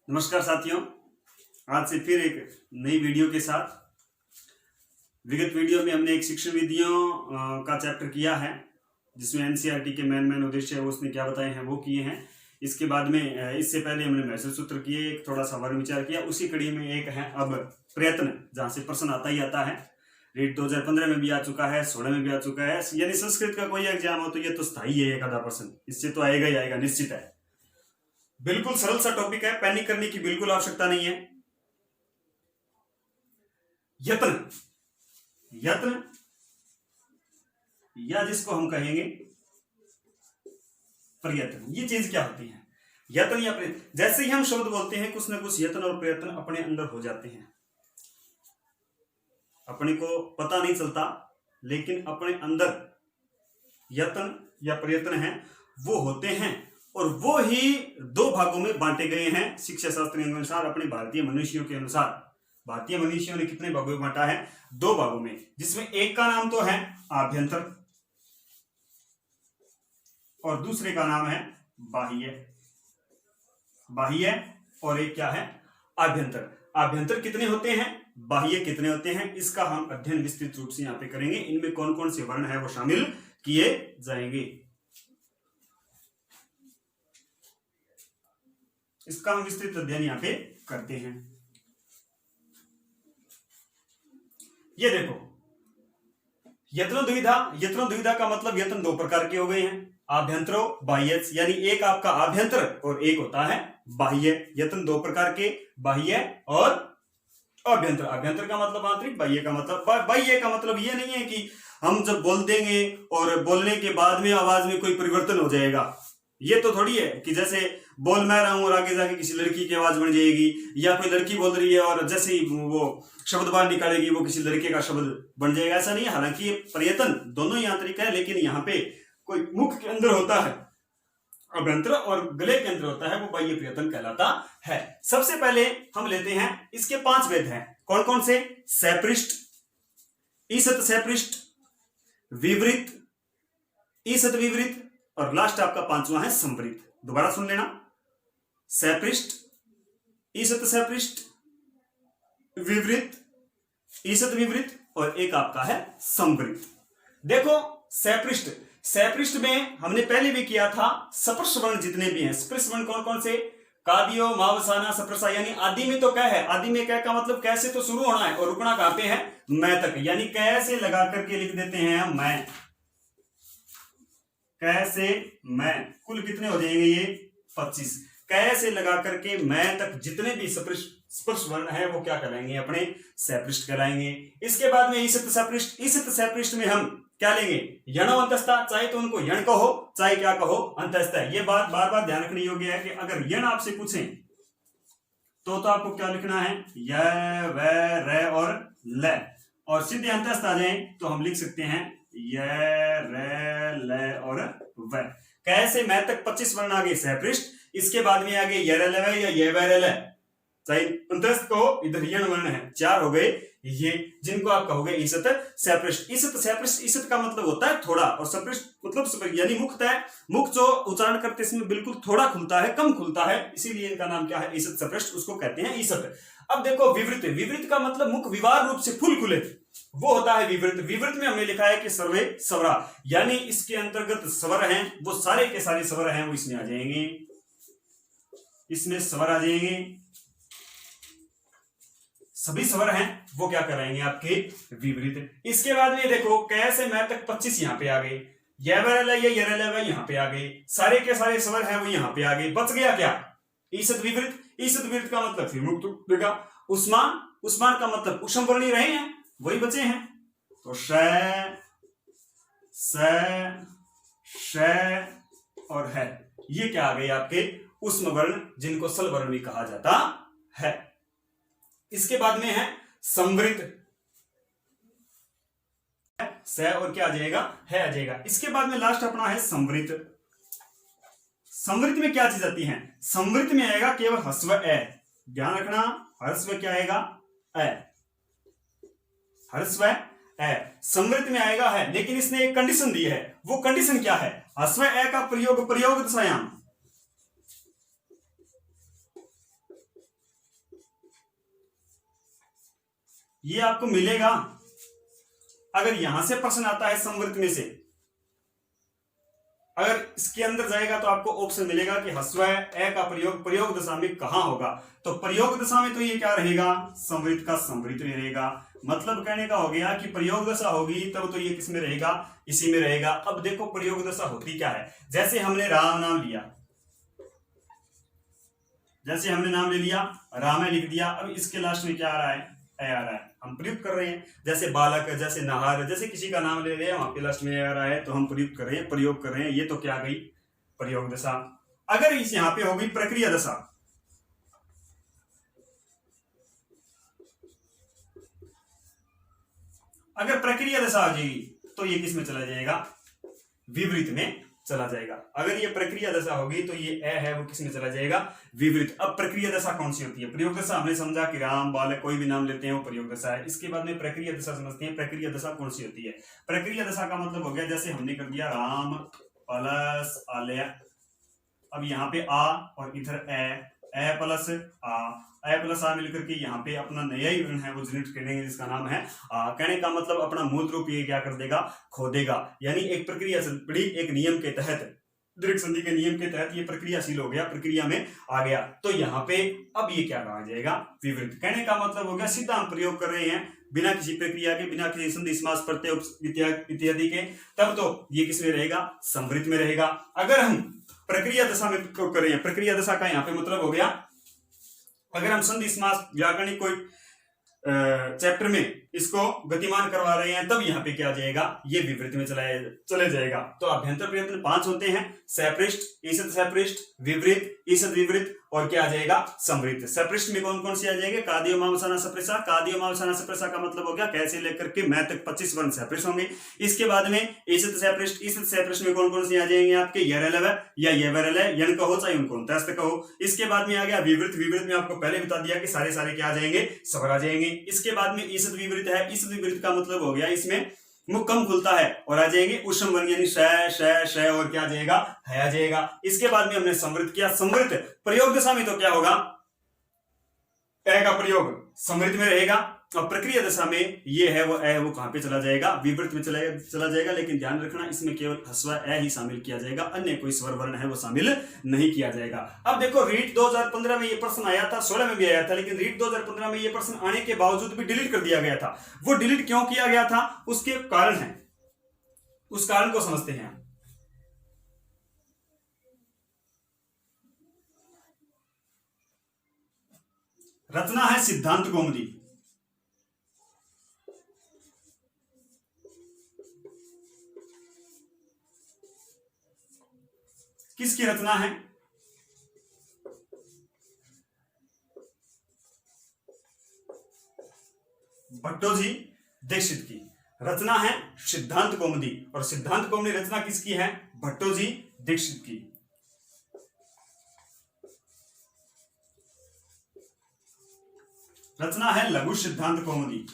नमस्कार साथियों, आज से फिर एक नई वीडियो के साथ। विगत वीडियो में हमने एक शिक्षण विधियों का चैप्टर किया है, जिसमें एनसीईआरटी के मेन उद्देश्य है वो उसने क्या बताए हैं वो किए हैं। इसके बाद में इससे पहले हमने महसूर सूत्र किए, एक थोड़ा सा वर्ण विचार किया। उसी कड़ी में एक है अब प्रयत्न, जहाँ से प्रश्न आता ही आता है। रेट 2015 में भी आ चुका है, 16 में भी आ चुका है। यानी संस्कृत का कोई एग्जाम हो तो ये तो स्थायी है, 1-आधा%, इससे तो आएगा ही आएगा, निश्चित है। बिल्कुल सरल सा टॉपिक है, पैनिक करने की बिल्कुल आवश्यकता नहीं है। यत्न, यत्न या जिसको हम कहेंगे प्रयत्न, ये चीज क्या होती है? यत्न या प्रयत्न, जैसे ही हम शब्द बोलते हैं कुछ ना कुछ यत्न और प्रयत्न अपने अंदर हो जाते हैं। अपने को पता नहीं चलता, लेकिन अपने अंदर यत्न या प्रयत्न है वो होते हैं, और वो ही दो भागों में बांटे गए हैं शिक्षा शास्त्र के अनुसार। अपने भारतीय मनुष्यों के अनुसार भारतीय मनुष्यों ने कितने भागों में बांटा है? 2 भागों में, जिसमें एक का नाम तो है आभ्यंतर और दूसरे का नाम है बाह्य। बाह्य और एक क्या है? आभ्यंतर। आभ्यंतर कितने होते हैं, बाह्य कितने होते हैं, इसका हम अध्ययन विस्तृत रूप से यहाँ पे करेंगे। इनमें कौन कौन से वर्ण है वो शामिल किए जाएंगे, इसका हम विस्तृत अध्ययन यहाँ पे करते हैं। ये देखो, यत्नो द्विधा। यत्नो द्विधा का मतलब यत्न 2 प्रकार के हो गए हैं, आभ्यंतरो बाह्य। यानी एक आपका आभ्यंतर और एक होता है बाह्य। यत्न 2 प्रकार के, बाह्य और आभ्यंतर। आभ्यंतर का मतलब आंतरिक, बाह्य का मतलब बाह्य का मतलब ये नहीं है कि हम जब बोल देंगे और बोलने के बाद में आवाज में कोई परिवर्तन हो जाएगा। ये तो थोड़ी है कि जैसे बोल मैं रहा हूं और आगे जाके किसी लड़की की आवाज बन जाएगी, या कोई लड़की बोल रही है और जैसे ही वो शब्द बाहर निकालेगी वो किसी लड़के का शब्द बन जाएगा। ऐसा नहीं है। हालांकि ये प्रयत्न दोनों ही आंतरिक है, लेकिन यहाँ पे कोई मुख के अंदर होता है अभ्यंतर और गले के अंदर होता है वो बाह्य प्रयत्न कहलाता है। सबसे पहले हम लेते हैं, इसके 5 भेद हैं। कौन कौन से? सैपृष्ट, ईसत सैपृष्ट, विवृत, ईसत विवृत, और लास्ट आपका 5वां है संवृत। दोबारा सुन लेना, सैपृष्ट, ईसत सैपृष्ट, विवृत, ईसत विवृत, और एक आपका है संवृत। देखो सैपृष्ट, सैपृष्ट में हमने पहले भी किया था सप्रश वर्ण जितने भी हैं। सप्रश वर्ण कौन कौन से? कादियो, मावसाना, सप्रसा। यानी आदि में तो कै है, आदि में कै का मतलब कैसे तो शुरू होना है और रुकना कहां पे है? मैं तक। यानी कैसे लगा करके लिख देते हैं हम मैं, कैसे मैं। कुल कितने हो जाएंगे ये? 25। कैसे लगा करके मैं तक जितने भी स्पर्श वर्ण है वो क्या कहलाएंगे? अपने सैपृष्ट कहलाएंगे। इसके बाद में ईसत सैपृष्ट। ईसत सैपृष्ट में हम क्या लेंगे? यणो अंतस्था। चाहे तो उनको यण कहो, चाहे क्या कहो, अंतस्था। ये बात बार बार ध्यान रखने योग्य है कि अगर यण आपसे पूछें तो आपको क्या लिखना है? य, व, र और ल। और सीधे अंतस्थ आ जाए तो हम लिख सकते हैं य, र, ल और व। कैसे मैं तक 25 वर्ण आ गए सैपृष्ट। इसके बाद में आ गए यरल या येवरल, चाहे अंतस्थ को, इधर यण वर्ण है, 4 हो गए ये, जिनको आप कहोगे ईसत सैपृष्ट। ईसत सैपृष्ट, ईसत का मतलब होता है थोड़ा, और सैपृष्ट मतलब यानी मुख है। मुख जो उच्चारण करते इसमें बिल्कुल थोड़ा खुलता है, कम खुलता है, इसीलिए इनका नाम क्या है? ईसत सैपृष्ट, उसको कहते हैं ईसत। अब देखो विवृत। विवृत का मतलब मुख विवार रूप से फुल खुले, वो होता है विवृत। विवृत में हमने लिखा है कि सर्वे स्वरा, यानी इसके अंतर्गत स्वर हैं, वो सारे के सारे स्वर हैं वो इसमें आ जाएंगे, इसमें स्वर आ जाएंगे, सभी स्वर हैं वो क्या कराएंगे? आपके विवृत। इसके बाद में देखो कैसे मैं तक 25 यहां पे आ गए, यरल या यरल यहां पे आ गए, सारे के सारे स्वर हैं वो यहां पे आ गए। बच गया क्या? ईसत विवृत। ईसत विवृत का मतलब फिर मुक्त देगा। उस्मान, उस्मान का मतलब उष्म वर्ण ही रहे हैं, वही बचे हैं। तो श, स, श और है, ये क्या आ गए? आपके उष्म वर्ण, जिनको सल वर्ण भी कहा जाता है। इसके बाद में है संवृत, स और क्या आ जाएगा? है आ जाएगा। इसके बाद में लास्ट अपना है संवृत। संवृत में क्या चीज आती है? संवृत में आएगा केवल ह्रस्व ए, ध्यान रखना, ह्रस्व क्या आएगा? ए, ह्रस्व ए। संवृत में आएगा है, लेकिन इसने एक कंडीशन दी है। वो कंडीशन क्या है? ह्रस्व ए का प्रयोग प्रयोग दशायाम, ये आपको मिलेगा। अगर यहां से प्रश्न आता है संवृत्त में से, अगर इसके अंदर जाएगा तो आपको ऑप्शन मिलेगा कि ह्रस्व ए का प्रयोग प्रयोग दशा में कहां होगा। तो प्रयोग दशा में तो ये क्या रहेगा, संवृत्त का संवृत्त में रहेगा। मतलब कहने का हो गया कि प्रयोग दशा होगी तब तो ये किस में रहेगा, इसी में रहेगा। अब देखो प्रयोग दशा होती क्या है, जैसे हमने राम नाम लिया, जैसे हमने नाम ले लिया, राम लिख दिया, अब इसके लास्ट में क्या आ रहा है, ए आ रहा है, हम प्रयुक्त कर रहे हैं। जैसे बालक, जैसे नहार, जैसे किसी का नाम ले रहे हैं, वहां पे लास्ट में आ रहा है तो हम प्रयुक्त कर रहे हैं, प्रयोग कर रहे हैं। ये तो क्या गई, प्रयोग दशा। अगर इस यहां पे हो गई प्रक्रिया दशा, अगर प्रक्रिया दशा आ जाएगी तो ये किस में चला जाएगा, विपरीत में चला जाएगा। अगर ये प्रक्रिया दशा होगी तो ये ए है वो किस में चला जाएगा, विपरीत। अब प्रक्रिया दशा कौन सी होती है, प्रयोग दशा हमने समझा कि राम, बालक, कोई भी नाम लेते हैं वो प्रयोग दशा है। इसके बाद में प्रक्रिया दशा समझते हैं। प्रक्रिया दशा कौन सी होती है, प्रक्रिया दशा का मतलब हो गया जैसे हमने कर दिया राम प्लस आलय, अब यहाँ पे आ और इधर ए प्लस आ मिलकर के यहाँ पे अपना नया ही ऋण है वो जनरेट करेंगे जिसका नाम है कहने का मतलब अपना मूल रूप ये क्या कर देगा, खो देगा। यानी एक प्रक्रिया से बड़ी एक नियम के तहत, दीर्घ संधि के नियम के तहत ये प्रक्रियाशील हो गया, प्रक्रिया में आ गया। तो यहाँ पे अब ये क्या कहा जाएगा, विवृत। कहने का मतलब हो गया सीधा हम प्रयोग कर रहे हैं बिना किसी प्रक्रिया के, बिना किसी संधि समास प्रत्यय इत्यादि के, तब तो ये किस में रहेगा, संवृत्त में रहेगा। अगर हम प्रक्रिया दशा में कर रहे हैं, प्रक्रिया दशा का यहाँ पे मतलब हो गया अगर हम संधि समास व्याकरणिक कोई चैप्टर में इसको गतिमान करवा रहे हैं तब यहाँ पे क्या जाएगा, ये विवृत में चले जाएगा। तो अभ्यंतर प्रयत्न 5 होते हैं, सपृष्ठ, ईषद सपृष्ठ, विवृत, ईषद विवृत और क्या आ जाएगा, संवृत्त। सपृष्ठ में कौन कौन सी आ जाएंगे, कादियो मावसाना सप्रसा। कादियो मावसाना सप्रसा का मतलब हो गया कैसे लेकर के मैं तक 25 वर्ण सपृष्ठ होंगे। इसके बाद में ईषद सपृष्ठ, ईषद सपृष्ठ में कौन कौन सी आ जाएंगे आपके, यरलव या यवरल, यन कहो चाहे उनको तस्त कहो। इसके बाद में आ गया विवृत। विवृत में आपको पहले बता दिया कि सारे क्या आ जाएंगे, स्वर आ जाएंगे। इसके बाद में ईषद विवृत है। ईषद विवृत का मतलब हो गया इसमें मुख कम खुलता है और आ जाएंगे उष्म वर्ण यानी श और क्या आ जाएगा, है आ जाएगा। इसके बाद में हमने संवृत किया। संवृत प्रयोग दशा में तो क्या होगा, ए का प्रयोग संवृत में रहेगा और प्रक्रिया दशा में ये है वो कहां पे चला जाएगा, विवृत में चला जाएगा। लेकिन ध्यान रखना इसमें केवल ह्रस्व ए ही शामिल किया जाएगा, अन्य कोई स्वर वर्ण है वो शामिल नहीं किया जाएगा। अब देखो रीट 2015 में ये प्रश्न आया था, 16 में भी आया था, लेकिन रीट 2015 में ये प्रश्न आने के बावजूद भी डिलीट कर दिया गया था। वो डिलीट क्यों किया गया था, उसके कारण है, उस कारण को समझते हैं। रचना है सिद्धांत कौमुदी। किसकी रचना है, भट्टोजी दीक्षित की रचना है सिद्धांत कौमुदी। और सिद्धांत कौमुदी रचना किसकी है, भट्टोजी दीक्षित की। रचना है लघु सिद्धांत कौमुदी।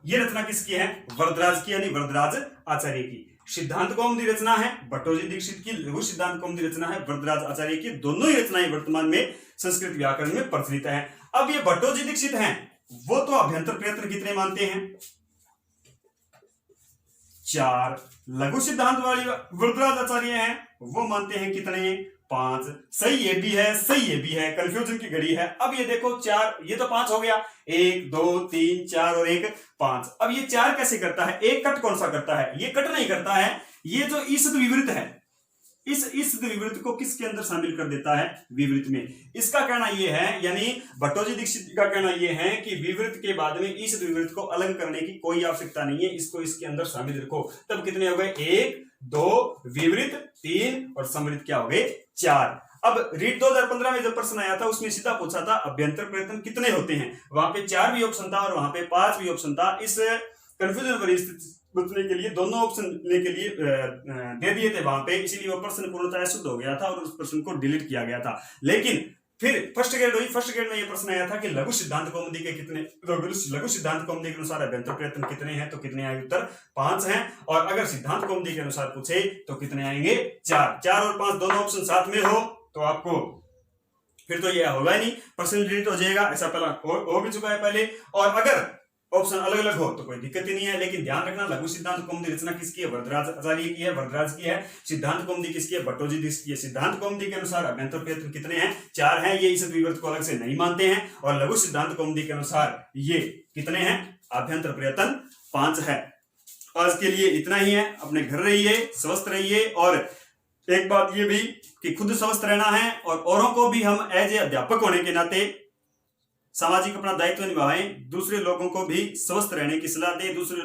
ये रचना किसकी है, वरदराज की यानी वरदराज आचार्य की। सिद्धांत कौमुदी रचना है भट्टोजी दीक्षित की, लघु सिद्धांत कौमुदी रचना है वरदराज आचार्य की। दोनों ही रचनाएं वर्तमान में संस्कृत व्याकरण में प्रचलित है। अब ये भट्टोजी दीक्षित हैं, वो तो अभ्यंतर प्रयत्न कितने मानते हैं, 4। लघु सिद्धांत वाली वरदराज आचार्य हैं वो मानते हैं कितने, 5। सही ये भी है, सही ये भी है, कंफ्यूजन की घड़ी है। अब ये देखो 4, ये तो 5 हो गया, 1 2 3 4 और 1 5। अब ये 4 कैसे करता है, एक कट कौन सा करता है, ये कट नहीं करता है, ये जो ईषद विवृत है, इस ईषद विवृत को किसके अंदर शामिल कर देता है, विवृत में। इसका कहना यह है, यानी भट्टोजी दीक्षित का कहना यह है कि विवृत के बाद में ईषद विवृत को अलग करने की कोई आवश्यकता नहीं है, इसको इसके अंदर शामिल रखो। तब कितने हो गए, 1 2 विवृत 3 और संवृत क्या हो गए, 4। अब रीट 2015 में जो प्रश्न आया था उसमें सीधा पूछा था अभ्यंतर प्रयत्न कितने होते हैं, वहां पे 4 भी ऑप्शन था और वहां पे 5 भी ऑप्शन था। इस कंफ्यूजन परिस्थिति बचने के लिए दोनों ऑप्शन लेने के लिए दे दिए थे वहां पे, इसीलिए वो प्रश्न पूर्णतः शुद्ध हो गया था और उस प्रश्न को डिलीट किया गया था। लेकिन फिर फर्स्ट ग्रेड हुई। फर्स्ट ग्रेड में ये प्रश्न आया था कि लघु सिद्धांत कौमुदी के कितने, लघु सिद्धांत कौमुदी के अनुसार अभ्यंतर प्रयत्न कितने हैं, तो कितने आए, उत्तर 5 हैं। और अगर सिद्धांत कौमुदी के अनुसार पूछे तो कितने आएंगे, 4। 4 और 5 दोनों ऑप्शन साथ में हो तो आपको फिर तो ये होगा ही नहीं, प्रश्न डिलीट हो जाएगा, ऐसा पहला हो भी चुका है पहले। और अगर ऑप्शन अलग अलग हो तो कोई दिक्कत ही नहीं है। लेकिन ध्यान रखना, लघु सिद्धांत कौमुदी रचना किसकी है, वरदराज आचार्य की है, वरदराज की है। सिद्धांत कौमुदी किसकी है, भट्टोजी की है। सिद्धांत कौमुदी के अनुसार अभ्यंतर प्रयत्न कितने हैं, 4 हैं। ये इस द्विवर्त को अलग से नहीं मानते हैं। और लघु सिद्धांत कौमुदी के अनुसार ये कितने हैं, अभ्यंतर प्रयत्न 5 है। आज के लिए इतना ही है। अपने घर रहिए, स्वस्थ रहिए, और एक बात ये भी कि खुद स्वस्थ रहना है और औरों को भी हम एज ए अध्यापक होने के नाते सामाजिक अपना दायित्व निभाएं, दूसरे लोगों को भी स्वस्थ रहने की सलाह दें, दूसरे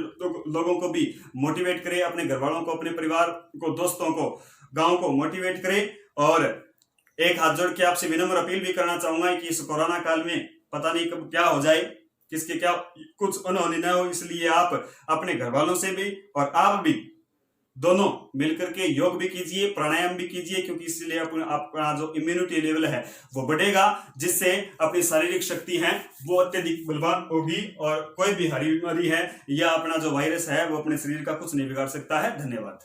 लोगों को भी मोटिवेट करें, अपने घर वालों को, अपने परिवार को, दोस्तों को, गांव को मोटिवेट करें। और एक हाथ जोड़ के आपसे विनम्र अपील भी करना चाहूंगा कि इस कोरोना काल में पता नहीं कब क्या हो जाए, किसके क्या कुछ अनहोनी न हो, इसलिए आप अपने घर वालों से भी और आप भी दोनों मिलकर के योग भी कीजिए, प्राणायाम भी कीजिए, क्योंकि इसलिए आपका जो इम्यूनिटी लेवल है वो बढ़ेगा, जिससे अपनी शारीरिक शक्ति है वो अत्यधिक बलवान होगी और कोई भी हरी बीमारी है या अपना जो वायरस है वो अपने शरीर का कुछ नहीं बिगाड़ सकता है। धन्यवाद।